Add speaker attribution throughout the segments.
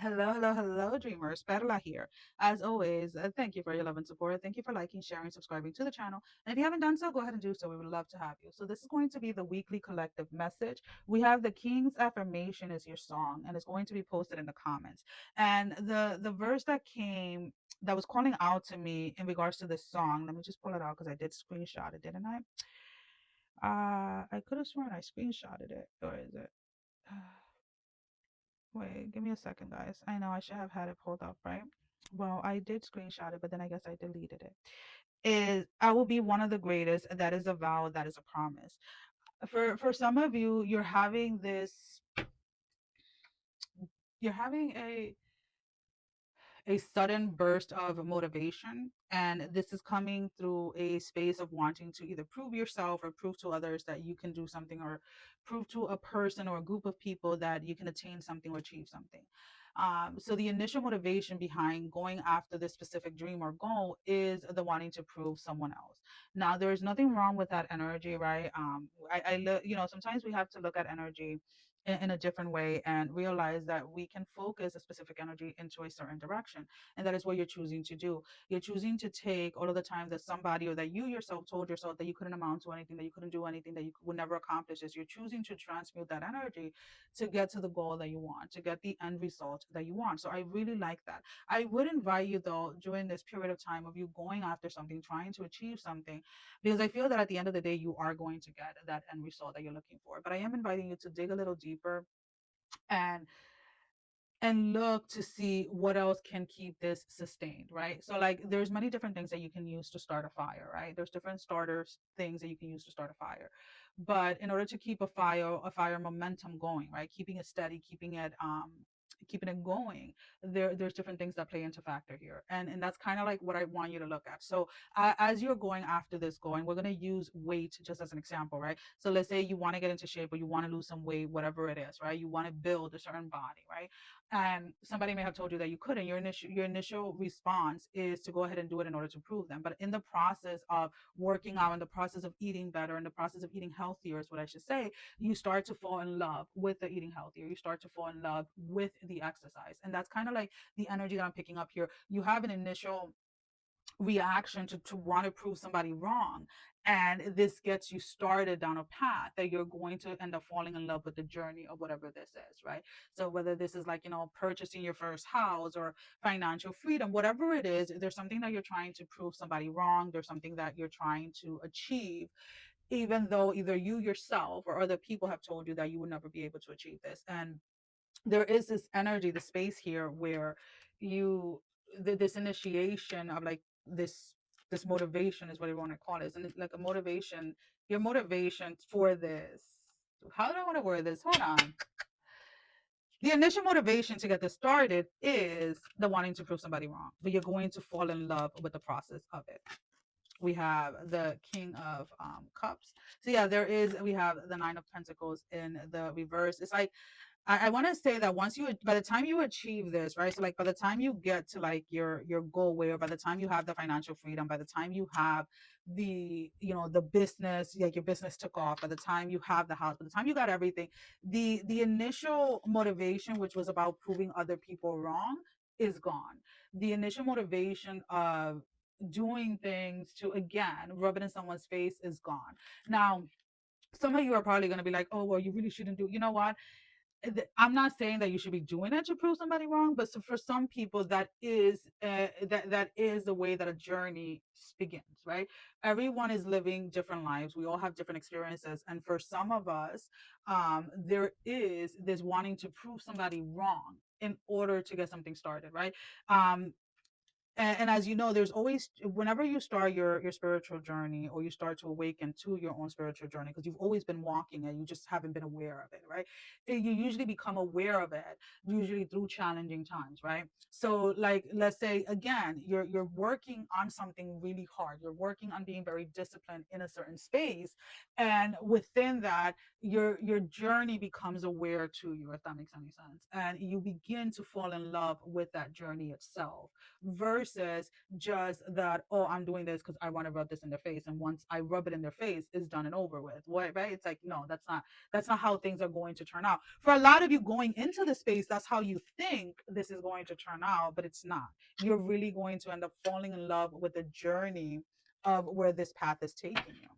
Speaker 1: Hello, hello, hello, dreamers. Perla here. As always, thank you for your love and support. Thank you for liking, sharing, subscribing to the channel. And if you haven't done so, go ahead and do so. We would love to have you. So this is going to be the weekly collective message. We have the King's affirmation as your song, and it's going to be posted in the comments. And the verse that was calling out to me in regards to this song. Let me just pull it out because I did screenshot it, didn't I? I could have sworn I screenshotted it. Or is it? Wait, give me a second, guys. I know I should have had it pulled up, right? Well, I did screenshot it, but then I guess I deleted it. Is I will be one of the greatest. That is a vow. That is a promise. For some of you, you're having a sudden burst of motivation, and this is coming through a space of wanting to either prove yourself or prove to others that you can do something, or prove to a person or a group of people that you can attain something or achieve something. So the initial motivation behind going after this specific dream or goal is the wanting to prove someone else. Now, there is nothing wrong with that energy, right? Sometimes we have to look at energy in a different way and realize that we can focus a specific energy into a certain direction. And that is what you're choosing to do. You're choosing to take all of the time that somebody or that you yourself told yourself that you couldn't amount to anything, that you couldn't do anything, that you would never accomplish this. You're choosing to transmute that energy to get to the goal that you want, to get the end result that you want. So I really like that. I would invite you, though, during this period of time of you going after something, trying to achieve something, because I feel that at the end of the day, you are going to get that end result that you're looking for. But I am inviting you to dig a little deeper and look to see what else can keep this sustained, right? So like there's many different things that you can use to start a fire, right? There's different starters things that you can use to start a fire. But in order to keep a fire momentum going, right? Keeping it steady, keeping it going, there's different things that play into factor here. And that's kind of like what I want you to look at. So as you're going after this going, we're going to use weight just as an example, right? So let's say you want to get into shape, or you want to lose some weight, whatever it is, right? You want to build a certain body, right? And somebody may have told you that you couldn't. Your initial response is to go ahead and do it in order to prove them. But in the process of working out, in the process of eating better, in the process of eating healthier is what I should say, you start to fall in love with the eating healthier. You start to fall in love with the exercise. And that's kind of like the energy that I'm picking up here. You have an initial reaction to want to prove somebody wrong, and this gets you started down a path that you're going to end up falling in love with the journey of whatever this is, right? So whether this is like, purchasing your first house or financial freedom, whatever it is, there's something that you're trying to prove somebody wrong. There's something that you're trying to achieve, even though either you yourself or other people have told you that you would never be able to achieve this. And there is this energy, the space here where you this initiation of like this motivation is what you want to call it. And it's like a motivation, your motivation for this. How do I want to word this? Hold on. The initial motivation to get this started is the wanting to prove somebody wrong, but you're going to fall in love with the process of it. We have the King of Cups. So yeah, we have the Nine of Pentacles in the reverse. It's like I want to say that by the time you achieve this, right? So like by the time you get to like your goal, where by the time you have the financial freedom, by the time you have the business, like your business took off, by the time you have the house, by the time you got everything, the initial motivation, which was about proving other people wrong, is gone. The initial motivation of doing things to again rub it in someone's face is gone. Now, some of you are probably going to be like, oh, well, you really shouldn't do, you know what? I'm not saying that you should be doing it to prove somebody wrong, but so for some people, that is the way that a journey begins, right? Everyone is living different lives. We all have different experiences, and for some of us, there is this wanting to prove somebody wrong in order to get something started, right? And as you know, there's always, whenever you start your spiritual journey, or you start to awaken to your own spiritual journey, because you've always been walking and you just haven't been aware of it, right? You usually become aware of it usually through challenging times, right? So like, let's say again, you're working on something really hard, you're working on being very disciplined in a certain space, and within that, your journey becomes aware to you, if that makes any sense, and you begin to fall in love with that journey itself, versus just that, oh, I'm doing this because I want to rub this in their face, and once I rub it in their face, it's done and over with. What, right? It's like, no, that's not how things are going to turn out. For a lot of you going into the space, that's how you think this is going to turn out, but it's not. You're really going to end up falling in love with the journey of where this path is taking you.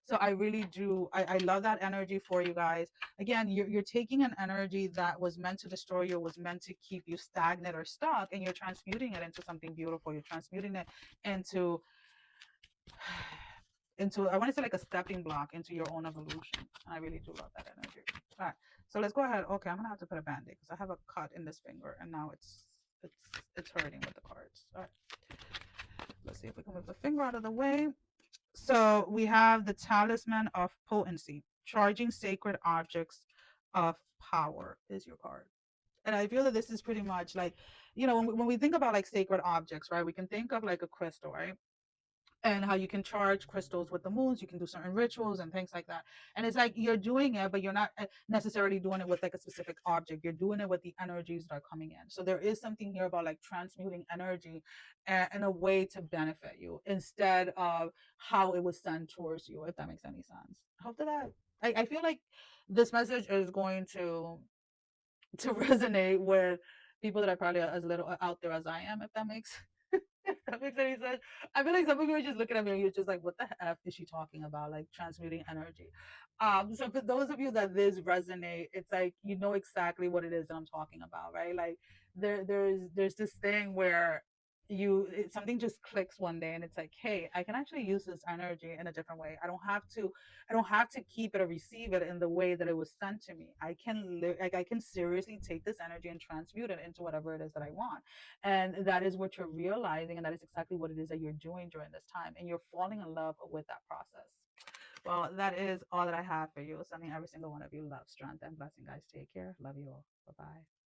Speaker 1: So I really do, I love that energy for you guys. Again, you're taking an energy that was meant to destroy you, was meant to keep you stagnant or stuck, and you're transmuting it into something beautiful. You're transmuting it into I want to say like a stepping block into your own evolution. I really do love that energy. All right. So let's go ahead. Okay, I'm gonna have to put a band-aid because I have a cut in this finger and now it's it's hurting with the cards. All right. Let's see if we can move the finger out of the way. So we have the talisman of potency, charging sacred objects of power is your card. And I feel that this is pretty much like, when we think about like sacred objects, right? We can think of like a crystal, right? And how you can charge crystals with the moons, you can do certain rituals and things like that. And it's like you're doing it, but you're not necessarily doing it with like a specific object. You're doing it with the energies that are coming in. So there is something here about like transmuting energy in a way to benefit you instead of how it was sent towards you, if that makes any sense. Hope that I feel like this message is going to resonate with people that are probably as little out there as I am, if that makes if that makes any sense. I feel like some of you are just looking at me and you're just like, what the F is she talking about? Like transmuting energy. So for those of you that this resonate, it's like you know exactly what it is that I'm talking about, right? Like there's this thing where something just clicks one day and it's like, hey, I can actually use this energy in a different way. I don't have to keep it or receive it in the way that it was sent to me. I can seriously take this energy and transmute it into whatever it is that I want. And that is what you're realizing, and that is exactly what it is that you're doing during this time, and you're falling in love with that process. Well, that is all that I have for you. Sending every single one of you love, strength, and blessing, guys. Take care. Love you all. Bye bye.